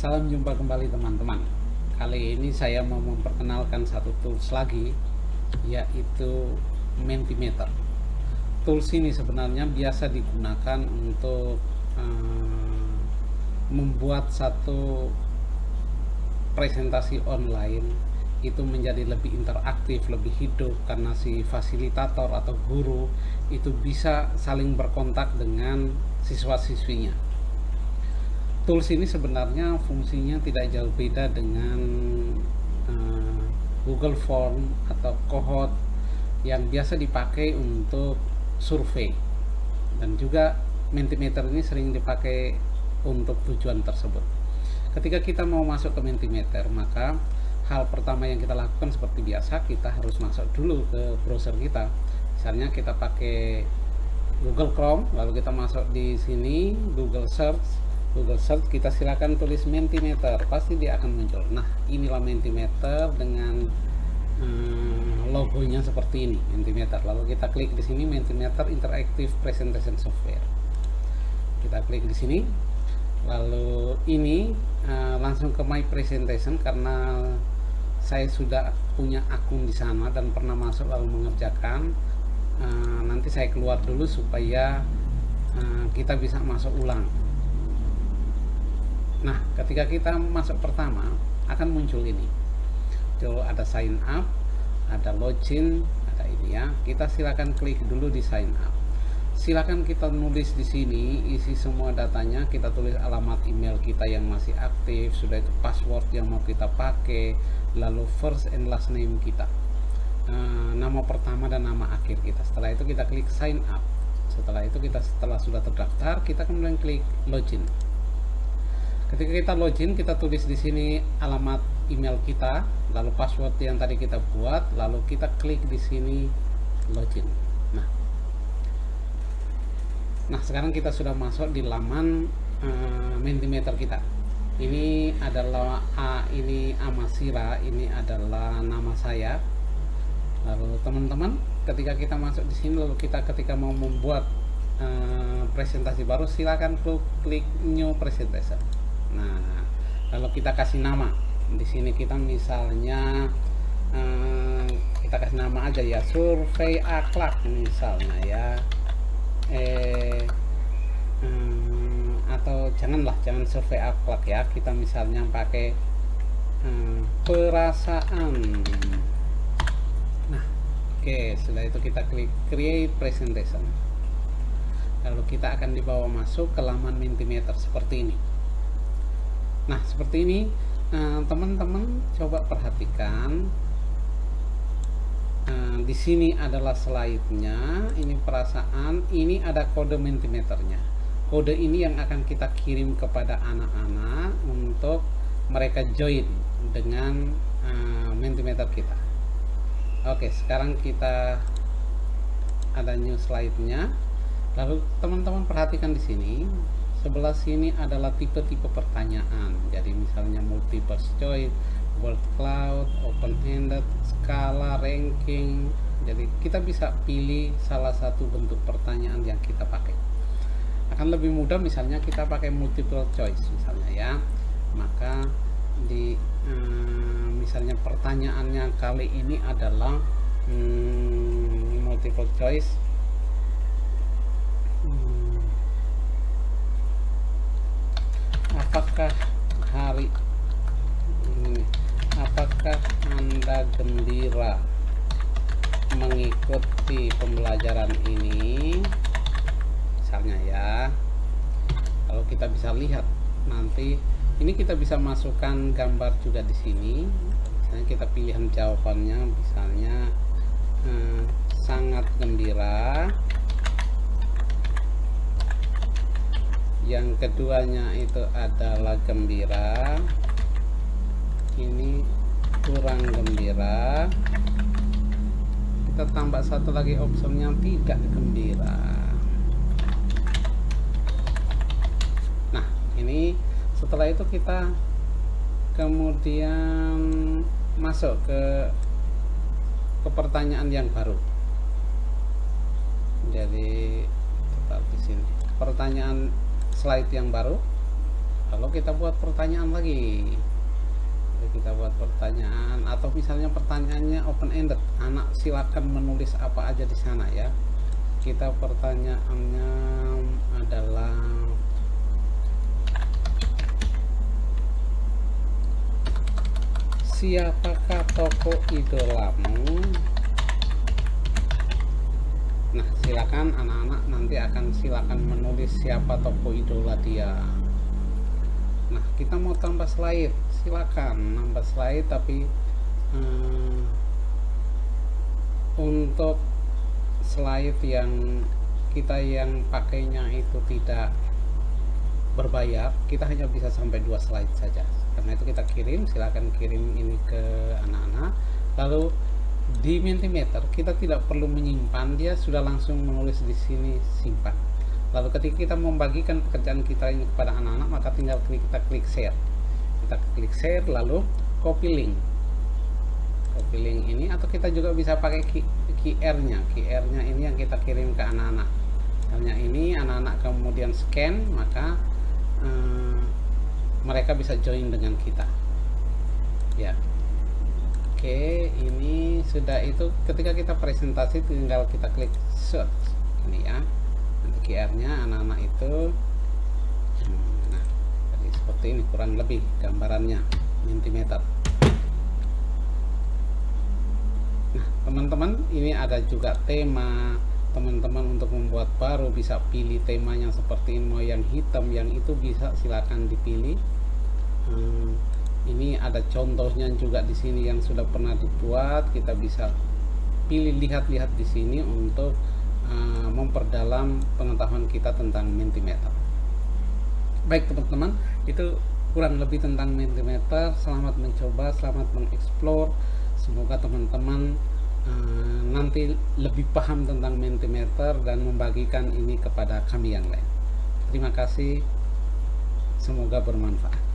Salam jumpa kembali teman-teman. Kali ini saya mau memperkenalkan satu tools lagi, yaitu Mentimeter. Tools ini sebenarnya biasa digunakan untuk membuat satu presentasi online itu menjadi lebih interaktif, lebih hidup, karena si fasilitator atau guru itu bisa saling berkontak dengan siswa-siswinya. Tools ini sebenarnya fungsinya tidak jauh beda dengan Google Form atau Kahoot yang biasa dipakai untuk survei, dan juga Mentimeter ini sering dipakai untuk tujuan tersebut. Ketika kita mau masuk ke Mentimeter, maka hal pertama yang kita lakukan seperti biasa, kita harus masuk dulu ke browser kita. Misalnya kita pakai Google Chrome, lalu kita masuk di sini Google Search, kita silakan tulis Mentimeter, pasti dia akan muncul. Nah, inilah Mentimeter dengan logonya seperti ini, Mentimeter. Lalu kita klik di sini Mentimeter Interactive Presentation Software. Kita klik di sini. Lalu ini langsung ke My Presentation, karena saya sudah punya akun di sana dan pernah masuk lalu mengerjakan. Nanti saya keluar dulu supaya kita bisa masuk ulang. Nah, ketika kita masuk pertama akan muncul ini. Itu ada sign up, ada login, ada ini ya. Kita silakan klik dulu di sign up. Silakan kita nulis di sini, isi semua datanya. Kita tulis alamat email kita yang masih aktif, sudah itu password yang mau kita pakai, lalu first and last name kita, nama pertama dan nama akhir kita. Setelah itu kita klik sign up. Setelah itu setelah sudah terdaftar, kita kemudian klik login. Ketika kita login, kita tulis di sini alamat email kita, lalu password yang tadi kita buat, lalu kita klik di sini login. Nah, sekarang kita sudah masuk di laman Mentimeter kita. Ini adalah ini Amasira, ini adalah nama saya. Lalu teman-teman, ketika kita masuk di sini, lalu kita ketika mau membuat presentasi baru, silakan klik New Presentation. Nah, kalau kita kasih nama di sini, kita misalnya kita kasih nama aja ya, survei akhlak misalnya ya, atau jangan survei akhlak ya, kita misalnya pakai perasaan. Nah, oke, setelah itu kita klik create presentation, lalu kita akan dibawa masuk ke laman Mentimeter seperti ini. Nah, seperti ini teman-teman coba perhatikan. Di sini adalah slide-nya, ini perasaan, ini ada kode Mentimeternya. Kode ini yang akan kita kirim kepada anak-anak untuk mereka join dengan Mentimeter kita. Oke, sekarang kita ada new slide-nya. Lalu teman-teman perhatikan di sini. Sebelah sini adalah tipe-tipe pertanyaan. Jadi misalnya multiple choice, word cloud, open-ended, skala, ranking. Jadi kita bisa pilih salah satu bentuk pertanyaan yang kita pakai. Akan lebih mudah misalnya kita pakai multiple choice misalnya ya. Maka di misalnya pertanyaannya kali ini adalah multiple choice. Apakah Anda gembira mengikuti pembelajaran ini? Misalnya ya. Kalau kita bisa lihat nanti ini kita bisa masukkan gambar juga di sini. Misalnya kita pilihan jawabannya, misalnya sangat gembira. Yang keduanya itu adalah gembira. Ini kurang gembira. Kita tambah satu lagi opsinya, tidak gembira. Nah, ini setelah itu kita kemudian masuk ke pertanyaan yang baru. Jadi tetap di sini pertanyaan slide yang baru. Lalu kita buat pertanyaan lagi. Kita buat pertanyaan, atau misalnya pertanyaannya open ended, anak silakan menulis apa aja di sana ya. Kita pertanyaannya adalah siapakah tokoh idolamu? Nah, silakan anak-anak nanti akan silakan menulis siapa tokoh idola dia. Nah, kita mau tambah slide, silakan nambah slide, tapi untuk slide yang kita yang pakainya itu tidak berbayar, kita hanya bisa sampai 2 slide saja. Karena itu kita kirim, silakan kirim ini ke anak-anak. Lalu di Mentimeter kita tidak perlu menyimpan, dia sudah langsung menulis di sini simpan. Lalu ketika kita membagikan pekerjaan kita ini kepada anak-anak, maka tinggal kita klik share. Kita klik share, lalu copy link. Copy link ini, atau kita juga bisa pakai QR-nya. QR-nya ini yang kita kirim ke anak-anak. Hanya ini anak-anak kemudian scan, maka mereka bisa join dengan kita. Ya. Oke, ini sudah. Itu ketika kita presentasi tinggal kita klik search ini ya. Nanti QR-nya anak-anak itu nah, jadi seperti ini kurang lebih gambarannya Mentimeter. Nah, teman-teman, ini ada juga tema. Teman-teman untuk membuat baru bisa pilih temanya seperti ini, mau yang hitam, yang itu bisa silakan dipilih. Ini ada contohnya juga di sini yang sudah pernah dibuat, kita bisa pilih, lihat-lihat di sini untuk memperdalam pengetahuan kita tentang Mentimeter. Baik teman-teman, itu kurang lebih tentang Mentimeter. Selamat mencoba, selamat mengeksplor. Semoga teman-teman nanti lebih paham tentang Mentimeter dan membagikan ini kepada kami yang lain. Terima kasih, semoga bermanfaat.